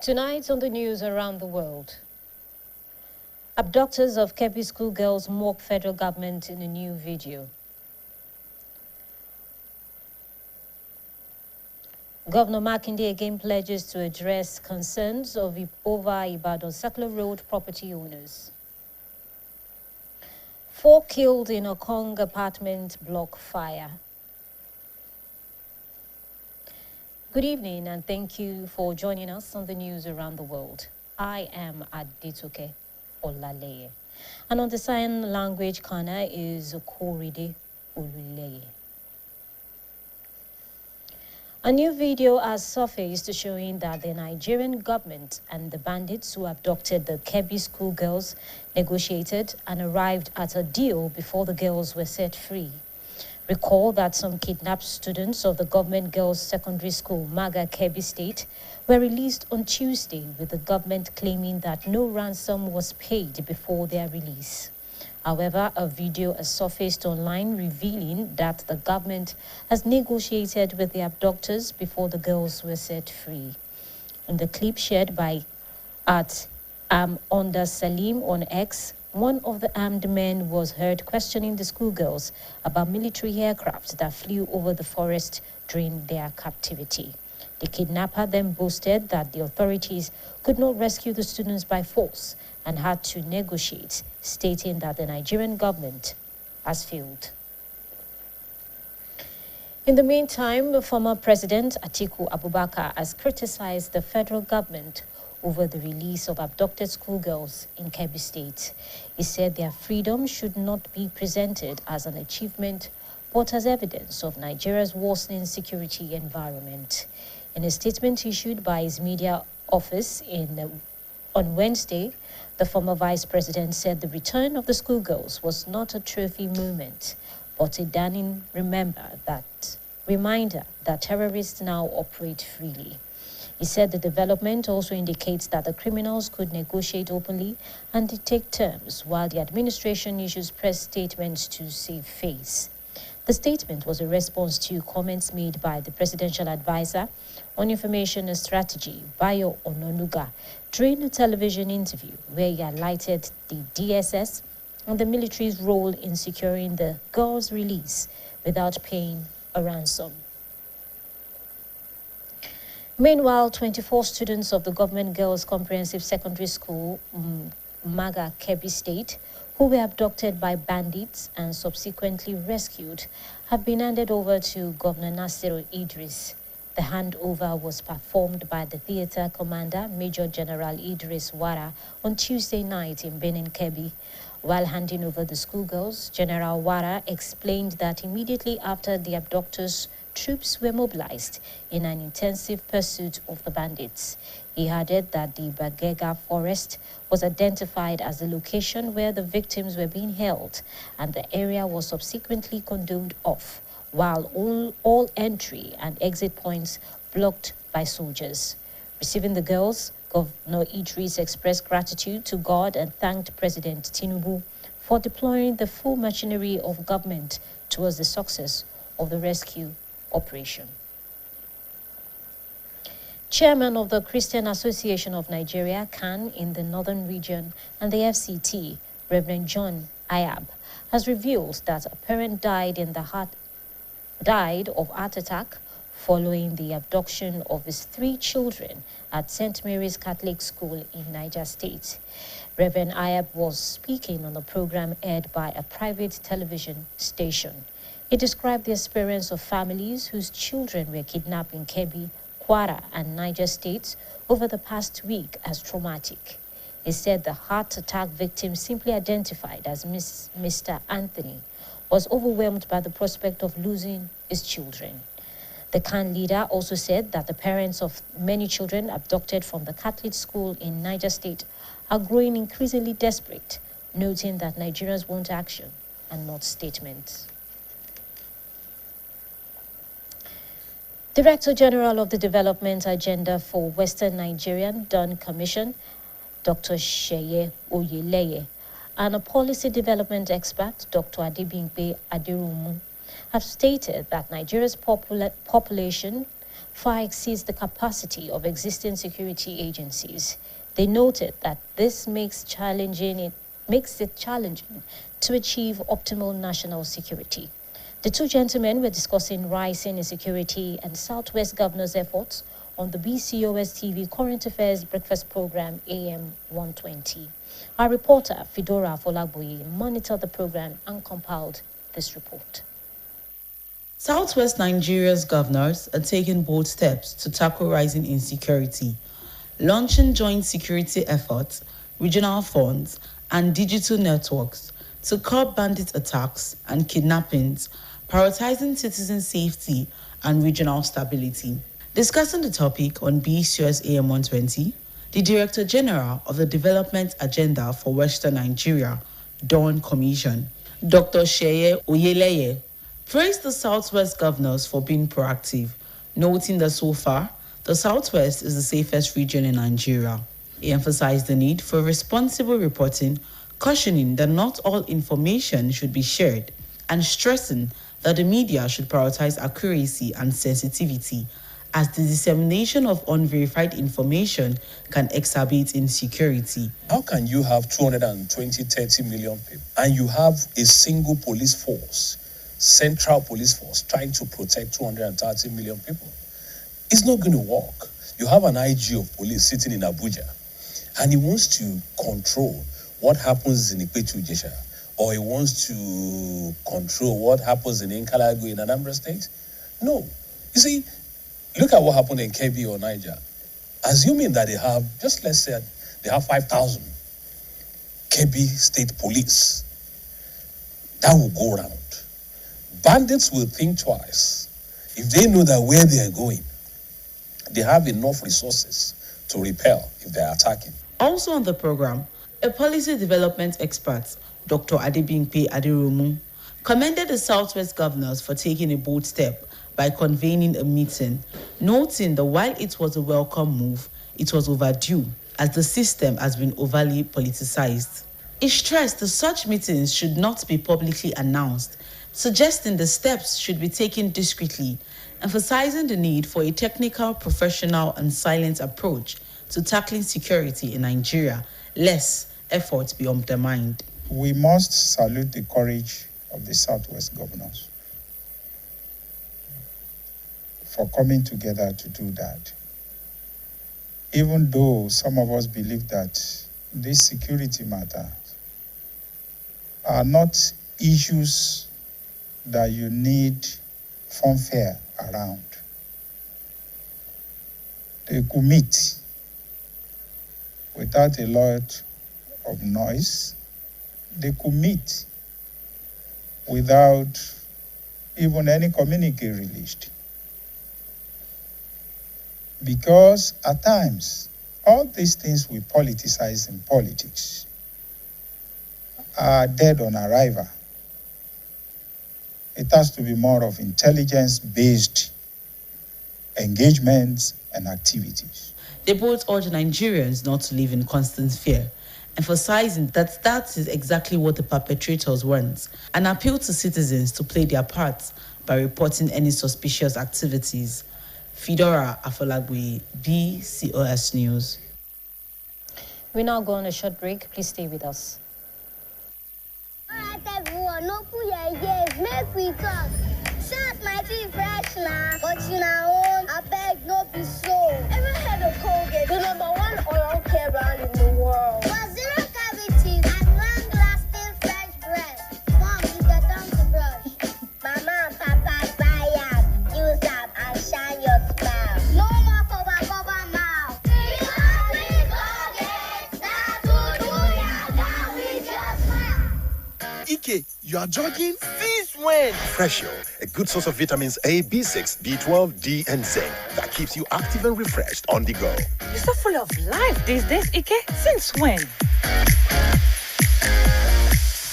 Tonight on the news around the world, abductors of Kebbi schoolgirls mock federal government in a new video. Governor Makinde again pledges to address concerns of over Ibadan Circular Road property owners. 4 killed in a Kong apartment block fire. Good evening and thank you for joining us on the news around the world. I am Adetoke Olaleye. And on the sign language corner is Koride Oluleye. A new video has surfaced showing that the Nigerian government and the bandits who abducted the Kebbi schoolgirls negotiated and arrived at a deal before the girls were set free. Recall that some kidnapped students of the government girls' secondary school, Maga Kebbi State, were released on Tuesday, with the government claiming that no ransom was paid before their release. However, a video has surfaced online revealing that the government has negotiated with the abductors before the girls were set free. In the clip shared by Under Salim on X, one of the armed men was heard questioning the schoolgirls about military aircraft that flew over the forest during their captivity. The kidnapper then boasted that the authorities could not rescue the students by force and had to negotiate, stating that the Nigerian government has failed. In the meantime, the former President Atiku Abubakar has criticized the federal government over the release of abducted schoolgirls in Kebbi State. He said their freedom should not be presented as an achievement, but as evidence of Nigeria's worsening security environment. In a statement issued by his media office on Wednesday, the former vice president said the return of the schoolgirls was not a trophy moment, but a damning reminder that terrorists now operate freely. He said the development also indicates that the criminals could negotiate openly and dictate terms, while the administration issues press statements to save face. The statement was a response to comments made by the presidential advisor on information and strategy, Bayo Ononuga, during a television interview where he highlighted the DSS and the military's role in securing the girls' release without paying a ransom. Meanwhile, 24 students of the government girls' comprehensive secondary school, Maga Kebbi State, who were abducted by bandits and subsequently rescued, have been handed over to Governor Nasiru Idris. The handover was performed by the theater commander, Major General Idris Wara, on Tuesday night in Benin Kebbi. While handing over the schoolgirls, General Wara explained that immediately after the abductors, troops were mobilized in an intensive pursuit of the bandits. He added that the Bagega forest was identified as the location where the victims were being held, and the area was subsequently cordoned off, while all entry and exit points blocked by soldiers. Receiving the girls, Governor Idris expressed gratitude to God and thanked President Tinubu for deploying the full machinery of government towards the success of the rescue operation. Chairman of the Christian Association of Nigeria, CAN, in the Northern Region, and the FCT, Reverend John Ayab, has revealed that a parent died of heart attack following the abduction of his 3 children at St. Mary's Catholic School in Niger State. Reverend Ayab was speaking on a program aired by a private television station. He described the experience of families whose children were kidnapped in Kebbi, Kwara, and Niger states over the past week as traumatic. He said the heart attack victim, simply identified as Mr. Anthony, was overwhelmed by the prospect of losing his children. The CAN leader also said that the parents of many children abducted from the Catholic school in Niger State are growing increasingly desperate, noting that Nigerians want action and not statements. Director General of the Development Agenda for Western Nigerian Dawn Commission, Dr. Sheye Oyeleye, and a policy development expert, Dr. Adebimpe Aderounmu, have stated that Nigeria's population far exceeds the capacity of existing security agencies. They noted that this makes it challenging to achieve optimal national security. The two gentlemen were discussing rising insecurity and Southwest Governor's efforts on the BCOS TV Current Affairs Breakfast Program AM 120. Our reporter, Fidora Folagboye, monitored the program and compiled this report. Southwest Nigeria's governors are taking bold steps to tackle rising insecurity, launching joint security efforts, regional funds, and digital networks to curb bandit attacks and kidnappings, prioritizing citizen safety and regional stability. Discussing the topic on BCOS AM 120, the Director General of the Development Agenda for Western Nigeria, Dawn Commission, Dr. Sheye Oyeleye, praised the Southwest governors for being proactive, noting that so far, the Southwest is the safest region in Nigeria. He emphasized the need for responsible reporting, cautioning that not all information should be shared, and stressing that the media should prioritize accuracy and sensitivity, as the dissemination of unverified information can exacerbate insecurity. How can you have 30 million people and you have a single police force, central police force, trying to protect 230 million people? It's not going to work. You have an IG of police sitting in Abuja and he wants to control what happens in Ikpetu Jesha, or he wants to control what happens in Nkalago in Anambra State? No. You see, look at what happened in Kebbi or Niger. Assuming that they have, just let's say they have 5,000 Kebbi State Police, that will go around. Bandits will think twice. If they know that where they are going, they have enough resources to repel if they are attacking. Also on the program, a policy development expert, Dr. Adebimpe Aderomu, commended the Southwest governors for taking a bold step by convening a meeting, noting that while it was a welcome move, it was overdue as the system has been overly politicized. He stressed that such meetings should not be publicly announced, suggesting the steps should be taken discreetly, emphasizing the need for a technical, professional, and silent approach to tackling security in Nigeria, lest efforts be undermined. We must salute the courage of the Southwest governors for coming together to do that. Even though some of us believe that these security matters are not issues that you need fanfare around. They could meet without a lot of noise. They could meet without even any communique released. Because at times, all these things we politicize in politics are dead on arrival. It has to be more of intelligence-based engagements and activities. They both urge Nigerians not to live in constant fear, emphasizing that that is exactly what the perpetrators want, and appeal to citizens to play their part by reporting any suspicious activities. Fidora Afolagwe, BCOS News. We now go on a short break. Please stay with us. Alright, everyone, no put your ears, make we talk. Shout my tree fresh now, but you know, I beg no be so. Ever heard of Colgate, the #1 oral care brand in the world? For zero cavities and long-lasting fresh breath. Mom, you get time to brush. Mama and Papa buy up, use up, and shine your smile. No more cover mouth. Because we Colgate, now to do ya, now we just smile. Ike, you are jogging? Since when? Freshio, a good source of vitamins A, B6, B12, D, and zinc that keeps you active and refreshed on the go. You're so full of life these days, Ike. Since when?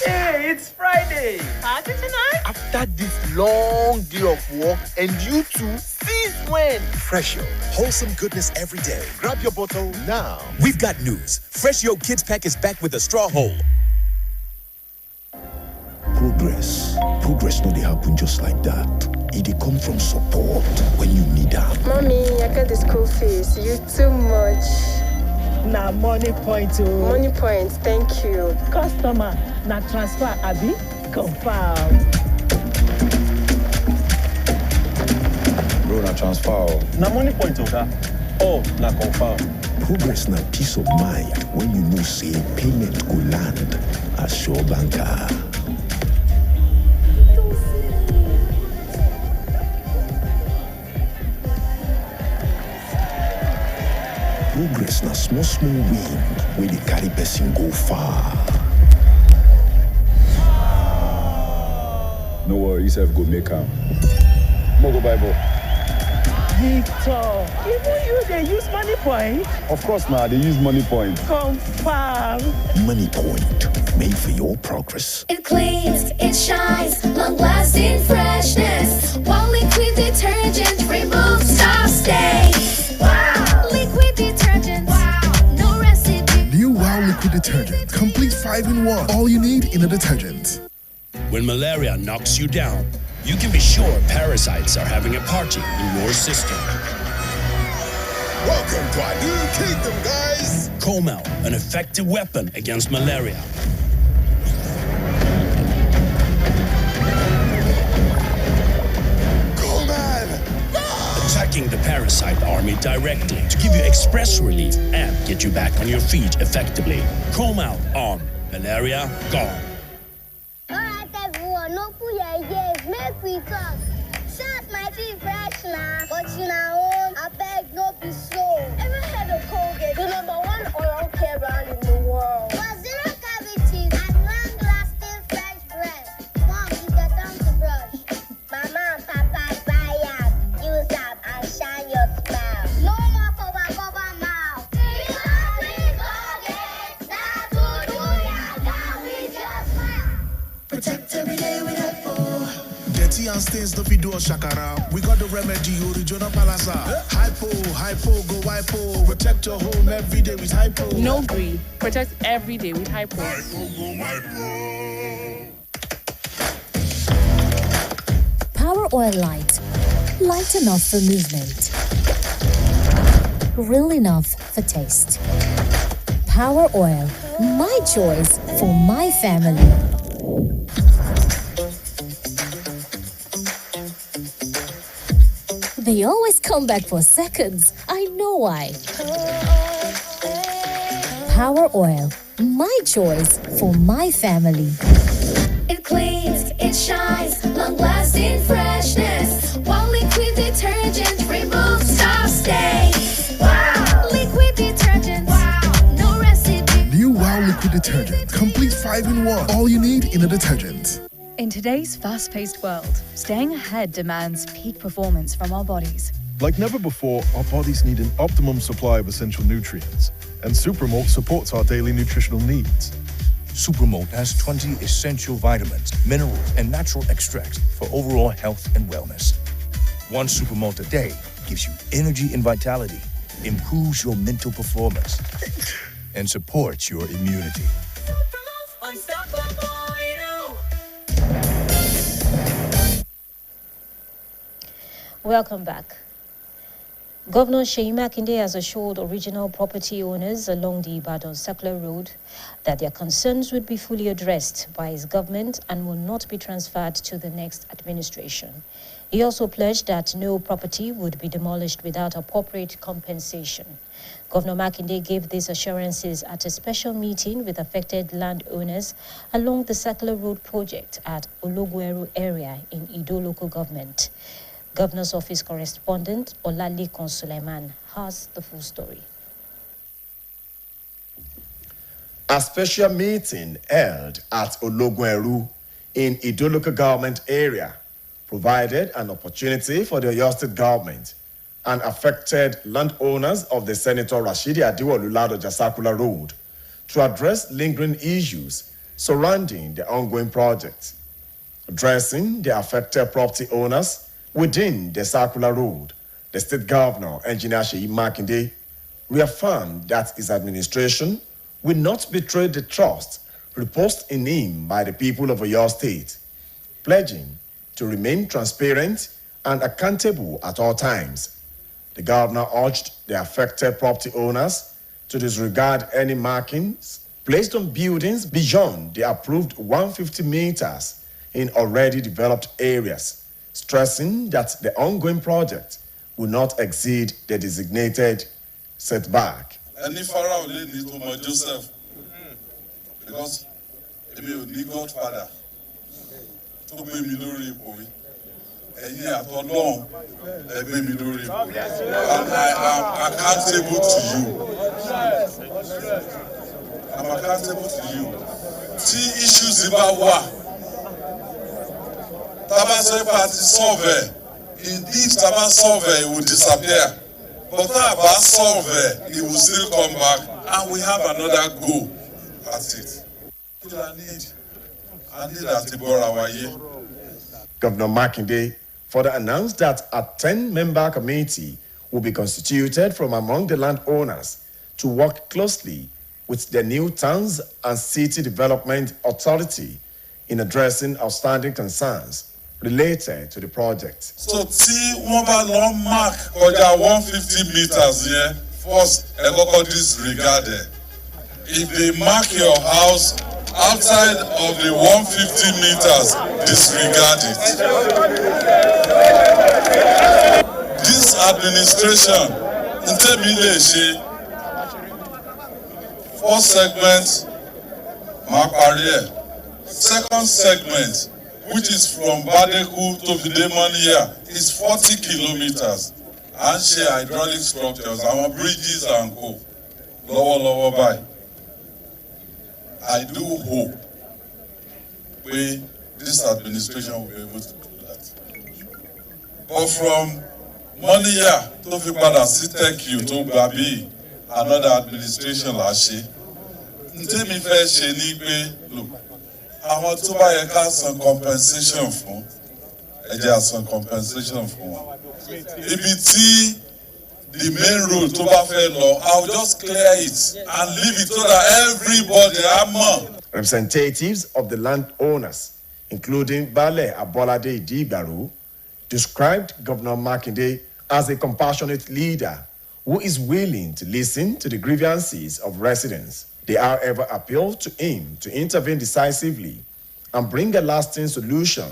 Hey, it's Friday. Party tonight? After this long day of work, and you too, since when? Freshio, wholesome goodness every day. Grab your bottle now. We've got news. Freshio Kids Pack is back with a straw hole. Progress no dey happen just like that. It dey come from support when you need help. Mommy, I got the school fees. You too much. Na money point oh. Money point, thank you. Customer, na transfer abi? Confirm. Bro, na transfer. Na money point oga. Oh, na confirm. Progress na peace of mind when you know say payment go land at Sure Banker. Progress na small wind where the carry person go far. No worry, yourself go make am. Mogo Bible. Victor, even you they use money point? Of course now, they use money point. Confirm. Money Point, made for your progress. It cleans, it shines, long-lasting freshness. One liquid detergent removes stop stains. Wow! Liquid detergent. Wow! No residue. New Wow Liquid Detergent. Complete 5-in-1. All you need in a detergent. When malaria knocks you down, you can be sure parasites are having a party in your system. Welcome to our new kingdom, guys. Comel, an effective weapon against malaria. Attacking the parasite army directly to give you express relief and get you back on your feet effectively. Comel on. Malaria gone. Alright, everyone, no put your ears. Make we talk. Shout my teeth fresh now. But you know, I beg no be so. Ever heard of Colgate? The #1 oral care brand in the world. For zero cavities and long-lasting fresh breath. Mom, you get time to brush. Mama and Papa buy up. Use up and shine your smile. No more cover mouth. Protect every day with Hypo. Dirty and stains, no fit do us shakara. We got the remedy, original palasa. Hypo, go hypo. Protect your home every day with Hypo. No green. Protect every day with Hypo. Power Oil Light. Light enough for movement. Real enough for taste. Power Oil. My choice for my family. They always come back for seconds. I know why. Power Oil. My choice for my family. It cleans, it shines, long-lasting freshness. One liquid detergent removes stop stains. Wow! Liquid detergent. Wow! No residue. New Wow Liquid Detergent. Complete 5-in-1. All you need in a detergent. In today's fast-paced world, staying ahead demands peak performance from our bodies. Like never before, our bodies need an optimum supply of essential nutrients, and Supermalt supports our daily nutritional needs. Supermalt has 20 essential vitamins, minerals, and natural extracts for overall health and wellness. One Supermalt a day gives you energy and vitality, improves your mental performance, and supports your immunity. Welcome back. Governor Seyi Makinde has assured original property owners along the Ibadan Circular Road that their concerns would be fully addressed by his government and will not be transferred to the next administration. He also pledged that no property would be demolished without appropriate compensation. Governor Makinde gave these assurances at a special meeting with affected landowners along the Circular Road project at Ologweru area in Ido local government. Governor's Office correspondent Olalekan Suleiman has the full story. A special meeting held at Ologweru in Ido local government area provided an opportunity for the Oyo State government and affected landowners of the Senator Rashidi Adiwolu Ladoja Circular Road to address lingering issues surrounding the ongoing project. Addressing the affected property owners within the Circular Road, the State Governor, Engineer Seyi Makinde, reaffirmed that his administration will not betray the trust reposed in him by the people of Oyo State, pledging to remain transparent and accountable at all times. The governor urged the affected property owners to disregard any markings placed on buildings beyond the approved 150 meters in already developed areas, stressing that the ongoing project will not exceed the designated setback. Any Pharaoh need to my Joseph because if you need Godfather to be me boy. And I am accountable to you. I'm accountable to you. See issues about what? Tabasco party solve. Indeed, Taba solve it will disappear. But Taba solve it will still come back, and we have another goal. That's it. I need that to borrow our year. Governor Makinde further announced that a 10-member committee will be constituted from among the landowners to work closely with the new Towns and City Development Authority in addressing outstanding concerns related to the project. So, see, one long mark or 150 meters here, first, everybody disregarded. If they mark your house outside of the 150 meters, disregard it. This administration, first segment, mark barrier. Second segment, which is from Badeku to Videmania, is 40 kilometers. And share hydraulic structures, our bridges and co. Lower by. I do hope this administration will be able to do that. But from Monia to Fipada Thank you to Babi, another administration last year. Ntemi fẹ́ ṣe ní pé look, àwọn tó bá yẹ ká san compensation fún ẹ jẹ́ á san compensation fún wọn. Ibi tí the main road to Buffalo, I'll just clear it and leave it so that everybody am. Representatives of the landowners, including Bale Abolade Idigbaru, described Governor Makinde as a compassionate leader who is willing to listen to the grievances of residents. They, however, appealed to him to intervene decisively and bring a lasting solution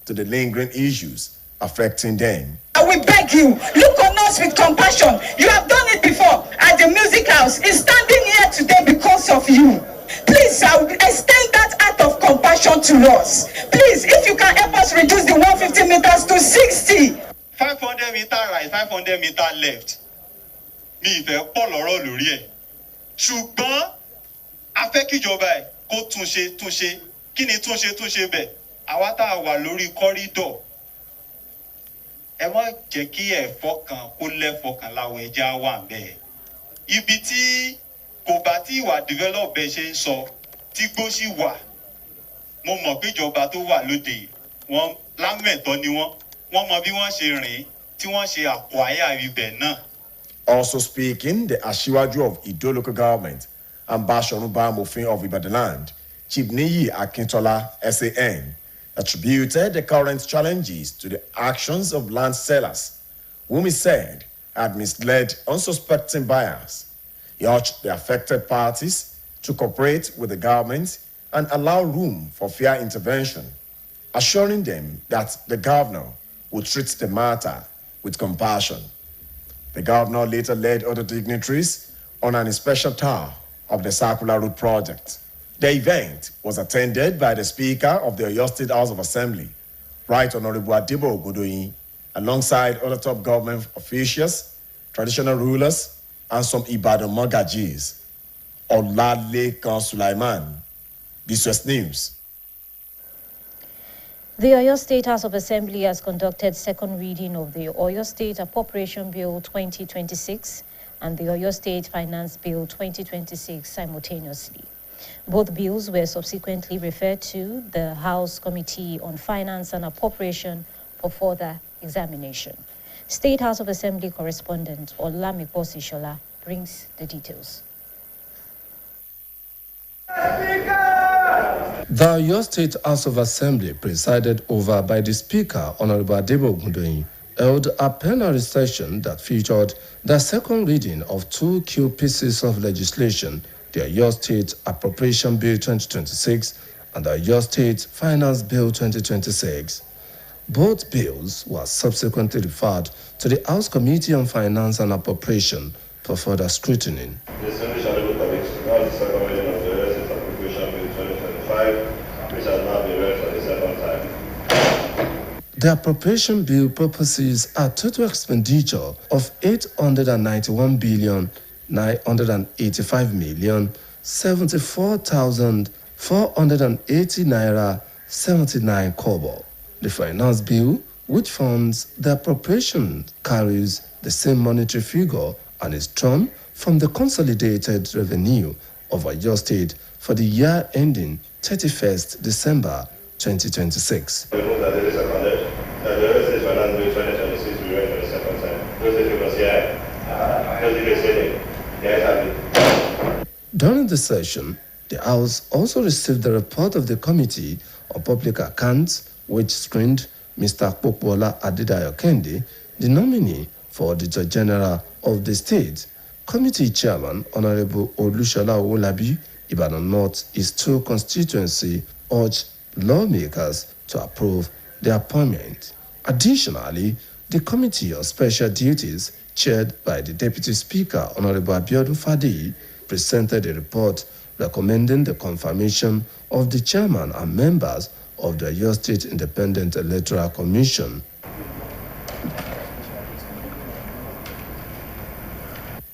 to the lingering issues affecting them. We beg you, look on us with compassion. You have done it before at the music house. It's standing here today because of you. Please, extend that act of compassion to us. Please, if you can help us reduce the 150 meters to 60. 500 meter right, 500 meter left. Mi ìfẹ́ pọ̀ lọ́rọ̀ lórí ẹ̀. Ṣùgbọ́n a fẹ́ kíjọba ẹ̀ kó túnṣe. Kí ni túnṣe bẹ̀? Àwa tá a wà lórí kọ́rídọ̀. Ẹ má jẹ́ kí ẹ̀fọ́ kan kó lẹ́fọ́ kan láwọn ẹja wà bẹ́ẹ̀. Ibi tí kò bá tí ìwà develop bẹ́ẹ̀ ṣe ń sọ tí gbó sì wà. Mo mọ̀ pé ìjọba tó wà lóde wọn lámẹ̀tọ́ ni wọ́n mọ bí wọ́n ṣe rìn tí wọ́n ṣe àkọ́yà ibẹ̀ náà. Also speaking, the Ashiwaju of Ido local government, Ambassador Bamofin of Ibadan, Chief Niyi Akintola, SAN, attributed the current challenges to the actions of land sellers, whom he said had misled unsuspecting buyers. He urged the affected parties to cooperate with the government and allow room for fair intervention, assuring them that the governor would treat the matter with compassion. The governor later led other dignitaries on an inspection tour of the Circular Road project. The event was attended by the Speaker of the Oyo State House of Assembly, Right Honorable Adibo Ogodoyin, alongside other top government officials, traditional rulers, and some Ibadan Mogajis. Olalekan Sulaiman, BCOS News. The Oyo State House of Assembly has conducted second reading of the Oyo State Appropriation Bill 2026 and the Oyo State Finance Bill 2026 simultaneously. Both bills were subsequently referred to the House Committee on Finance and Appropriation for further examination. State House of Assembly correspondent Olamipo Sishola brings the details. Speaker! The Oyo State House of Assembly, presided over by the Speaker, Honorable Adebo Ogundoyin, held a plenary session that featured the second reading of two key pieces of legislation, the Oyo State Appropriation Bill 2026 and the Oyo State Finance Bill 2026. Both bills were subsequently referred to the House Committee on Finance and Appropriation for further scrutiny. Distinguished honorable colleagues, now the second reading of the Oyo State Appropriation Bill 2025, which has now been read for the second time. The appropriation bill proposes a total expenditure of 891 billion 985 million 74,480 naira 79 kobo. The finance bill, which funds the appropriation, carries the same monetary figure and is drawn from the consolidated revenue of Oyo State for the year ending 31st December 2026. We move that it is seconded, that the Oyo State Finance Bill 2026 will be read for the second time. Those in favor say aye. Those against say nay. The ayes have it. During the session, the House also received the report of the Committee on Public Accounts, which screened Mr. Popola Adedayo Kende, the nominee for Auditor General of the state. Committee Chairman Honorable Olushola Owolabi, Ibadan North East 2 constituency, urged lawmakers to approve the appointment. Additionally, the Committee on Special Duties, chaired by the Deputy Speaker Honorable Abiodun Fadi, presented a report recommending the confirmation of the chairman and members of the Oyo State Independent Electoral Commission.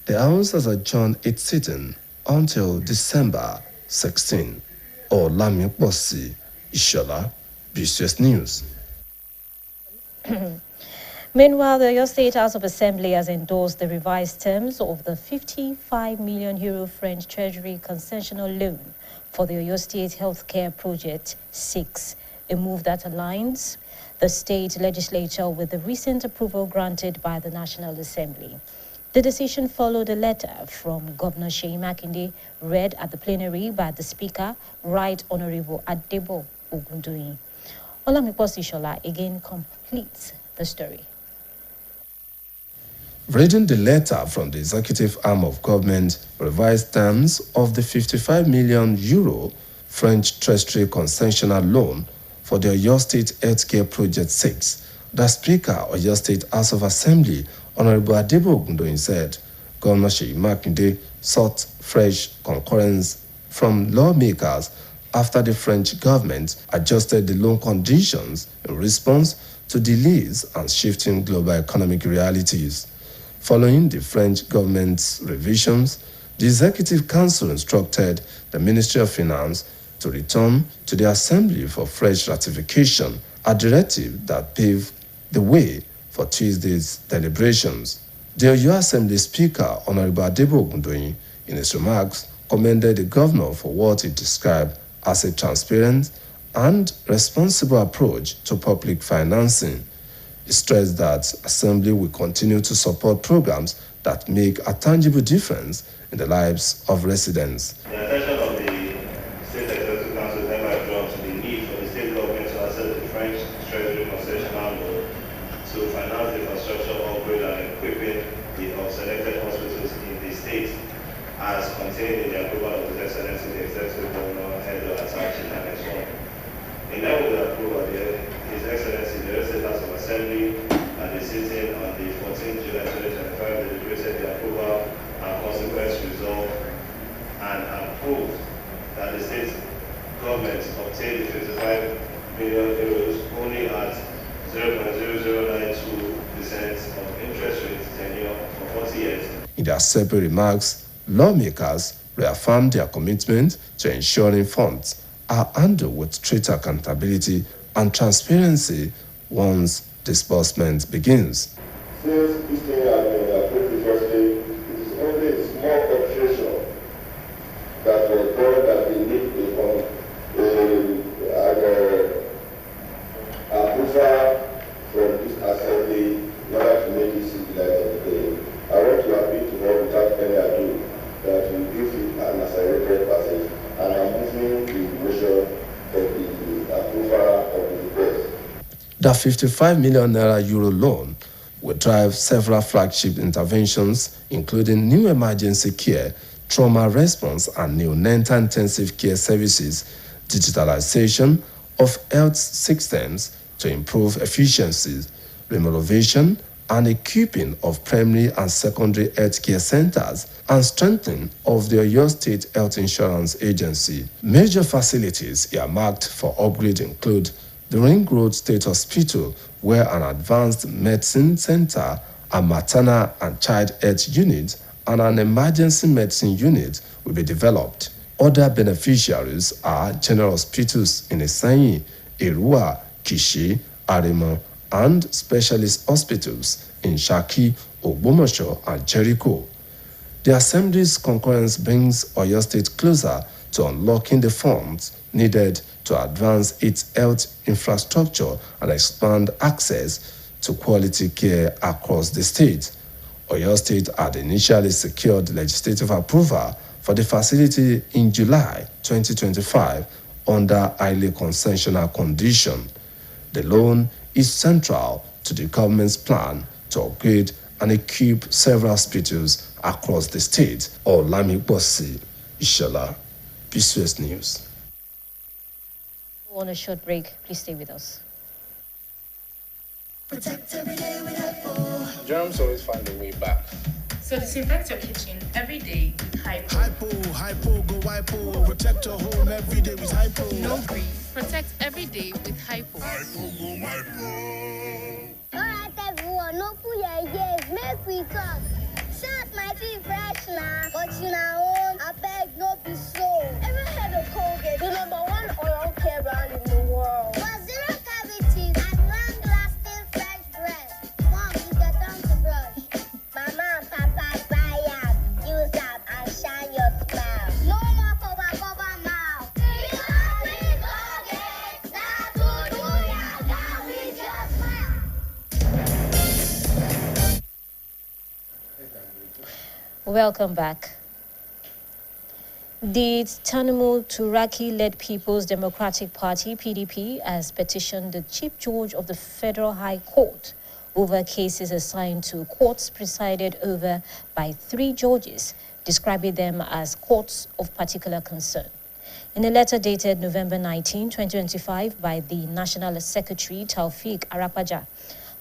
The House has adjourned its sitting until December 16. Olamiposi Ishola, BCOS News. Meanwhile, the Oyo State House of Assembly has endorsed the revised terms of the 55 million euro French Treasury concessional loan for the Oyo State Healthcare Project 6, a move that aligns the state legislature with the recent approval granted by the National Assembly. The decision followed a letter from Governor Seyi Makinde, read at the plenary by the Speaker, Right Honorable Adebo Ogundoyin. Olamiposi Ishola again completes the story. Reading the letter from the executive arm of government, revised terms of the 55 million euro French Treasury concessional loan for the Oyo State Healthcare Project 6, the Speaker of Oyo State House of Assembly, Honorable Adebo Ogundoyin, said Governor Seyi Makinde sought fresh concurrence from lawmakers after the French government adjusted the loan conditions in response to delays and shifting global economic realities. Following the French government's revisions, the Executive Council instructed the Ministry of Finance to return to the Assembly for fresh ratification, a directive that paved the way for Tuesday's deliberations. The Oyo Assembly Speaker, Honorable Adebo Ogundoyin, in his remarks, commended the governor for what he described as a transparent and responsible approach to public financing. He stressed that Assembly will continue to support programs that make a tangible difference in the lives of residents. The attention of the State Executive Council is thereby drawn to the need for the state government to access the French Treasury concessional loan to finance the construction, upgrade, and equipping of selected hospitals in the state, as contained in the approval of His Excellency the Executive Governor Hedo Atachi and his own. In line with the approval, His Excellency the Oyo State House of Assembly at the sitting on the 14th July 2025 deliberated the approval and consequent resolve and approved that the state government obtained the 55 million euros only at 0.0092% of interest rate tenure for 40 years. In their separate remarks, lawmakers reaffirmed their commitment to ensuring funds are handled with strict accountability and transparency once disbursement begins. Since this thing has been approved previously, it is only a small confusion that was done that we need an approval from this assembly in order to make it civilized. I want to appeal to all without any ado that we give it an accelerated passage, and I'm moving the motion for The 55 million euro loan will drive several flagship interventions, including new emergency care, trauma response, and neonatal intensive care services, digitalization of health systems to improve efficiencies, renovation and equipping of primary and secondary health care centers, and strengthening of the Oyo State Health Insurance Agency. Major facilities earmarked for upgrade include the Ring Road State Hospital, where an advanced medicine center, a maternal and child health unit, and an emergency medicine unit will be developed. Other beneficiaries are general hospitals in Isanyi, Erua, Kishi, Arimo, and specialist hospitals in Shaki, Ogbomoso, and Jericho. The Assembly's concurrence brings Oyo State closer to unlocking the funds needed to advance its health infrastructure and expand access to quality care across the state. Oyo State had initially secured legislative approval for the facility in July 2025 under highly concessional condition. The loan is central to the government's plan to upgrade and equip several hospitals across the state. Olamiposi Ishala, BCOS News. On a short break, please stay with us. Germs always find a way back. So disinfect your kitchen every day with Hypo. Hypo, go hypo. Protect your home every day with hypo. No green. Protect every day with Hypo. Alright everyone, no put your ears, make we talk. Shout my teeth fresh now, but you know, I beg no be so. Ever heard of Colgate, the #1 oral care brand in the world? For zero cavities and long-lasting fresh breath. Mom, you get down to brush. Mama and Papa buy up, use up and shine your smile. No more cover mouth. Because with Colgate, that's what do ya got with your smile. Welcome back. The Tanimul Turaki-led People's Democratic Party, PDP, has petitioned the Chief Judge of the Federal High Court over cases assigned to courts presided over by 3 judges, describing them as courts of particular concern. In a letter dated November 19, 2025 by the National Secretary Taufik Arapaja,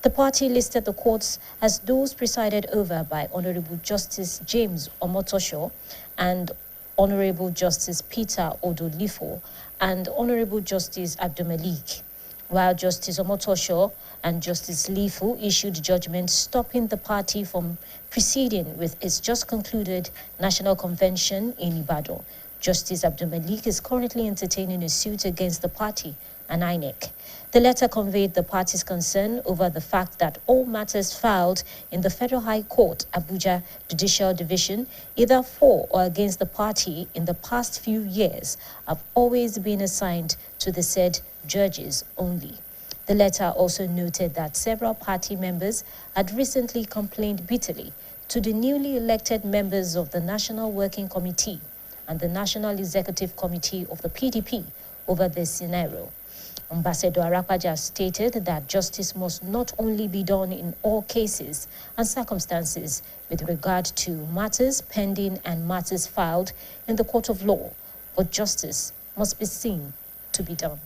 the party listed the courts as those presided over by Honorable Justice James Omotosho and Honorable Justice Peter Odolifo and Honorable Justice Abdulmalik, while Justice Omotosho and Justice Lifu issued judgments stopping the party from proceeding with its just concluded National Convention in Ibadan. Justice Abdulmalik is currently entertaining a suit against the party and INEC. The letter conveyed the party's concern over the fact that all matters filed in the Federal High Court, Abuja Judicial Division, either for or against the party in the past few years, have always been assigned to the said judges only. The letter also noted that several party members had recently complained bitterly to the newly elected members of the National Working Committee and the National Executive Committee of the PDP over this scenario. Ambassador Arapaja stated that justice must not only be done in all cases and circumstances with regard to matters pending and matters filed in the court of law, but justice must be seen to be done.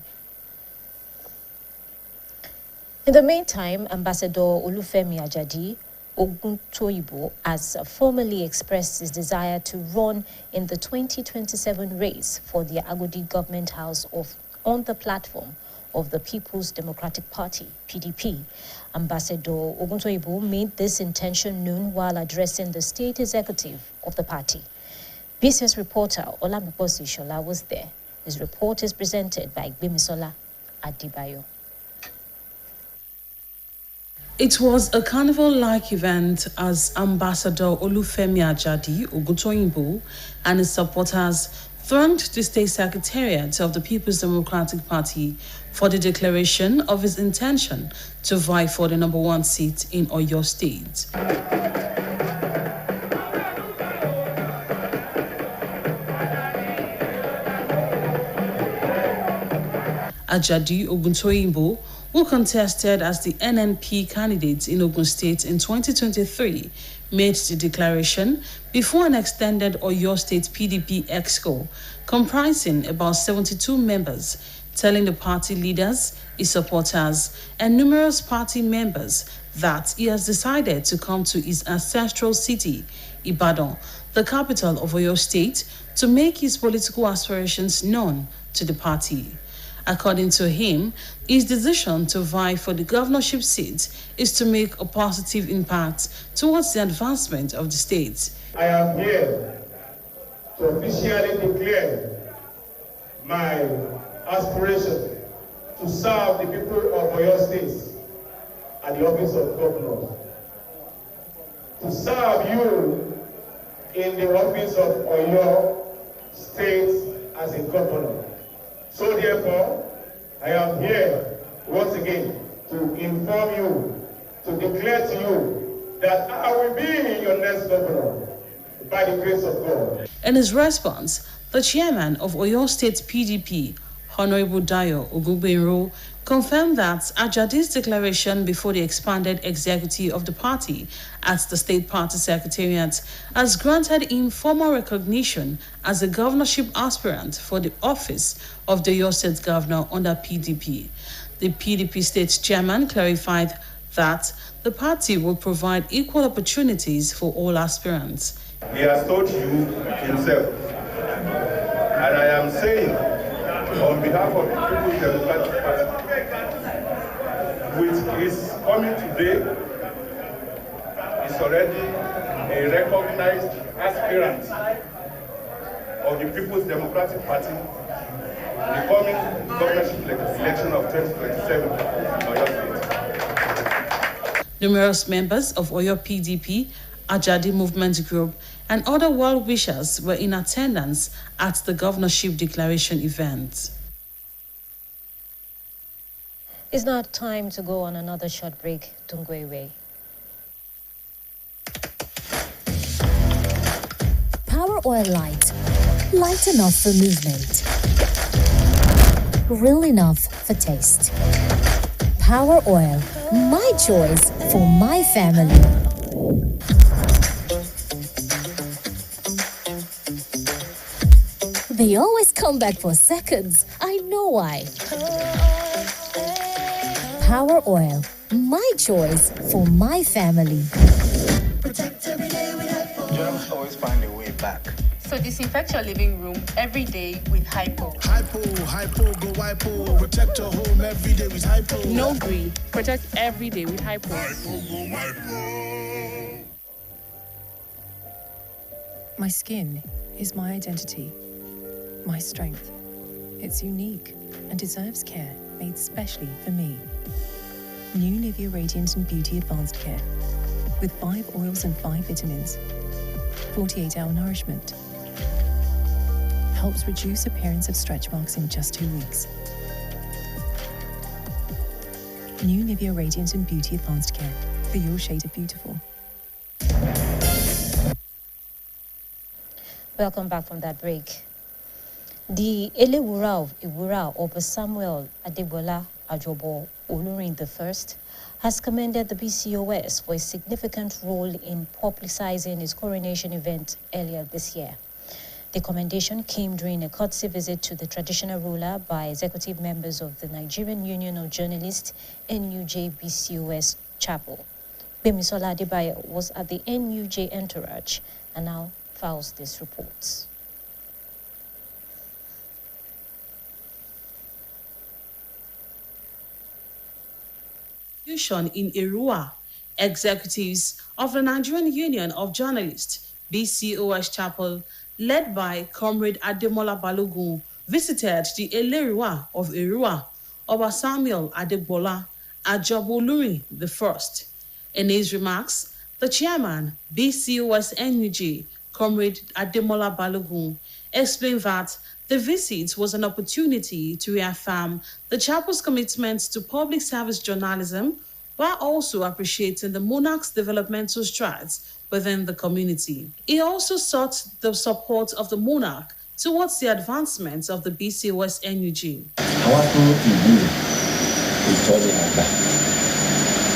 In the meantime, Ambassador Olufemi Ajadi Oguntoyibo has formally expressed his desire to run in the 2027 race for the Agodi Government House on the platform of the People's Democratic Party, PDP. Ambassador Oguntoyibo made this intention known while addressing the state executive of the party. BCOS reporter Olamiposi Ishala was there. His report is presented by Gbemisola Adibayo. It was a carnival-like event as Ambassador Olufemi Ajadi Oguntoyibo and his supporters thronged the state secretariat of the People's Democratic Party for the declaration of his intention to vie for the #1 seat in Oyo State. Ajadi Oguntoyibo who contested as the NNP candidate in Ogun State in 2023, made the declaration before an extended Oyo State PDP exco comprising about 72 members, telling the party leaders, his supporters, and numerous party members that he has decided to come to his ancestral city, Ibadan, the capital of Oyo State, to make his political aspirations known to the party. According to him, his decision to vie for the governorship seat is to make a positive impact towards the advancement of the state. I am here to officially declare my aspiration to serve the people of Oyo State at the office of governor. To serve you in the office of Oyo State as a governor. So therefore, I am here once again to inform you, to declare to you that I will be your next governor by the grace of God. In his response, the chairman of Oyo State PDP, Honorable Dayo Ogugbenro, confirmed that Ajadi's declaration before the expanded executive of the party at the state party secretariat has granted him formal recognition as a governorship aspirant for the office of the Oyo State governor under PDP. The PDP state chairman clarified that the party will provide equal opportunities for all aspirants. He has told you himself, and I am saying on behalf of the People's Democratic Party, with his coming today, is already a recognized aspirant of the People's Democratic Party, the coming governorship election of 2027 in Oyo State. Numerous members of Oyo PDP, Ajadi Movement Group, and other well-wishers were in attendance at the governorship declaration event. It's now time to go on another short break. Don't go away. Power Oil Light. Light enough for movement. Real enough for taste. Power Oil. My choice for my family. They always come back for seconds. I know why. Power Oil, my choice for my family. Germs always find a way back. So disinfect your living room every day with Hypo. Hypo, go Hypo. Protect your home every day with Hypo. No green. Protect every day with Hypo. My skin is my identity, my strength. It's unique and deserves care made specially for me. New Nivea Radiant and Beauty Advanced Care with 5 oils and 5 vitamins. 48-hour nourishment. Helps reduce appearance of stretch marks in just 2 weeks. New Nivea Radiant and Beauty Advanced Care for your shade of beautiful. Welcome back from that break. The Elewura of Iwura, Oba Samuel Adebola Ajobo Olurin I, has commended the BCOS for a significant role in publicizing his coronation event earlier this year. The commendation came during a courtesy visit to the traditional ruler by executive members of the Nigerian Union of Journalists, NUJ BCOS Chapel. Bemisola Adebayo was at the NUJ entourage and now files this report. In Irua, executives of the Nigerian Union of Journalists, BCOS Chapel, led by Comrade Ademola Balogun, visited the Eleriwa of Irua, Oba Samuel Adebola Ajoboluri I. In his remarks, the chairman, BCOS NUJ, Comrade Ademola Balogun, explained that the visit was an opportunity to reaffirm the chapel's commitment to public service journalism while also appreciating the monarch's developmental strides within the community. He also sought the support of the monarch towards the advancement of the BCOS NUG. Our ìlú ìtọ́ni àgbà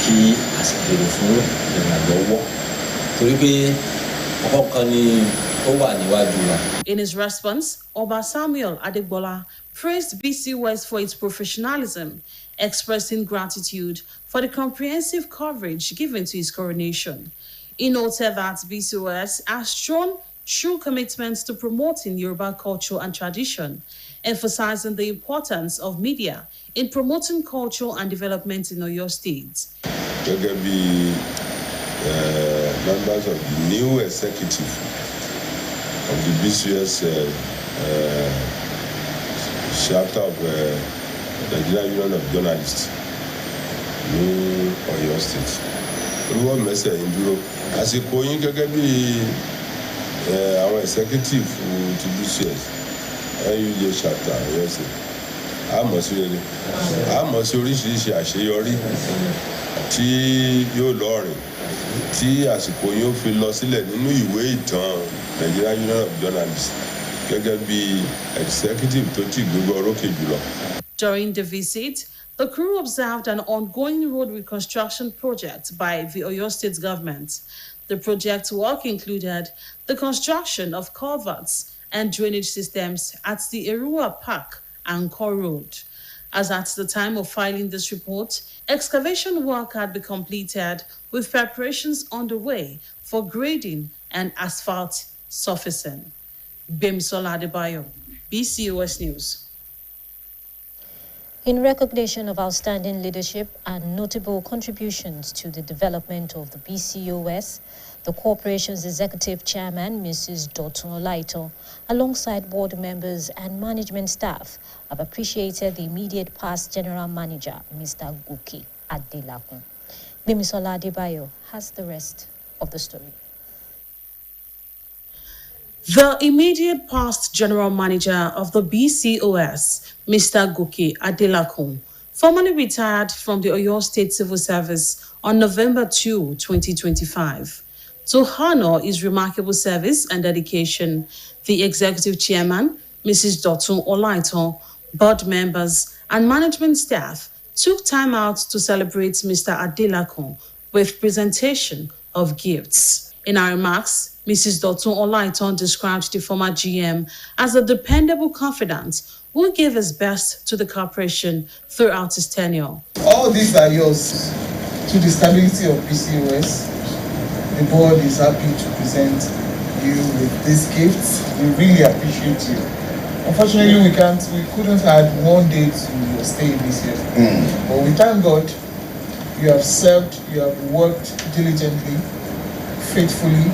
kí a sì béèrè fún ìrànlọ́wọ́ torí pé ọkàn ni ó wà níwájú wa. In his response, Oba Samuel Adegbola praised BCOS for its professionalism, expressing gratitude for the comprehensive coverage given to his coronation. He noted that BCOS has shown true commitment to promoting Yoruba culture and tradition, emphasizing the importance of media in promoting culture and development in Oyo State. Gẹ́gẹ́ bí members of the new executive of the BCOS chapter of Nigerian Union of Journalists ní Oyo State. Olúwa mẹ́sẹ̀ ń dúró. Àsìkò yín gẹ́gẹ́ bí àwọn executive ti BCOS NUJ chapter Oyo State. A mọ̀ sí rere. A mọ̀ sí oríṣiríṣi àṣeyọrí tí yóò lọ́rìn tí àsìkò yóò fi lọ sílẹ̀ nínú ìwé ìtàn Nigerian Union of Journalists gẹ́gẹ́ bí executive tó ti gbégbá orókè jùlọ. During the visit, the crew observed an ongoing road reconstruction project by the Oyo State government. The project work included the construction of culverts and drainage systems at the Erua Park and Core Road. As at the time of filing this report, excavation work had been completed with preparations underway for grading and asphalt surfacing. Bemisola Adebayo, BCOS News. In recognition of outstanding leadership and notable contributions to the development of the BCOS, the corporation's executive chairman, Mrs. Dotun Olaito, alongside board members and management staff, have appreciated the immediate past general manager, Mr. Guki Adelakun. Bimisola Adebayo has the rest of the story. The immediate past general manager of the BCOS, Mr. Guki Adelakun, formerly retired from the Oyo State Civil Service on November 2, 2025. To honor his remarkable service and dedication, the executive chairman, Mrs. Dotun Olaito, board members, and management staff took time out to celebrate Mr. Adelakun with presentation of gifts. In her remarks, Mrs. Dotun Olaito described the former GM as a dependable confidant who gave his best to the corporation throughout his tenure. All these are yours. To the stability of BCOS, the board is happy to present you with these gifts. We really appreciate you. Unfortunately, we couldn't add one day to your stay this year. But we thank God you have served, you have worked diligently, faithfully,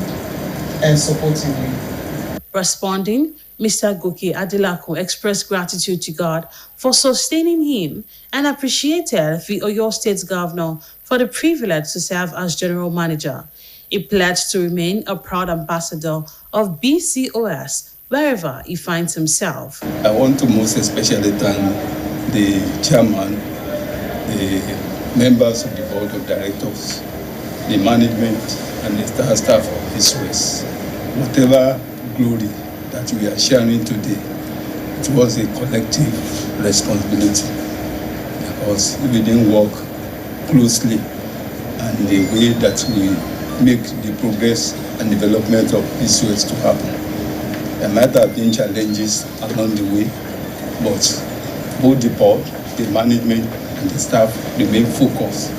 and supportively. Responding, Mr. Guki Adelakun expressed gratitude to God for sustaining him and appreciated the Oyo State Governor for the privilege to serve as general manager. He pledged to remain a proud ambassador of BCOS wherever he finds himself. I want to most especially thank the chairman, the members of the board of directors, the management, and the staff of BCOS. Whatever glory that we are sharing today, it was a collective responsibility because we didn't work closely and the way that we make the progress and development of BCOS to happen. There might have been challenges along the way, but both the board, the management, and the staff remain focused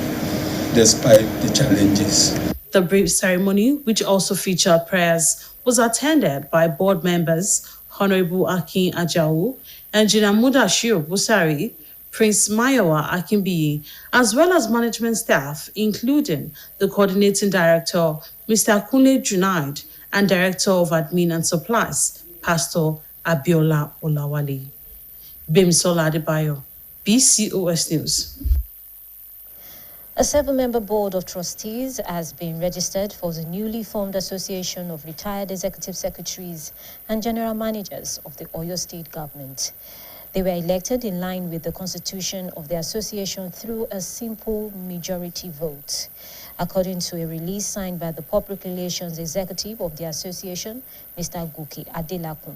despite the challenges. The brief ceremony, which also featured prayers, was attended by board members Honorable Akin Ajao, Engineer Mudashiru Busari, Prince Mayowa Akinbiyi, as well as management staff, including the coordinating director, Mr. Kunle Junaid, and Director of Admin and Supplies, Pastor Abiola Olawale. Bimisola Adebayo, BCOS News. A 7-member board of trustees has been registered for the newly formed Association of Retired Executive Secretaries and General Managers of the Oyo State Government. They were elected in line with the constitution of the association through a simple majority vote. According to a release signed by the Public Relations Executive of the association, Mr. Guki Adelakun,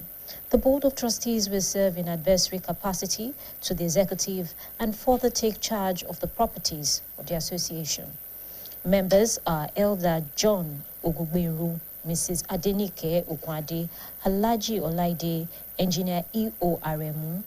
The Board of Trustees will serve in advisory capacity to the executive and further take charge of the properties of the association. Members are Elder John Ogugberu, Mrs. Adenike Okwade, Alaji Olaide, Engineer E.O. Aremu,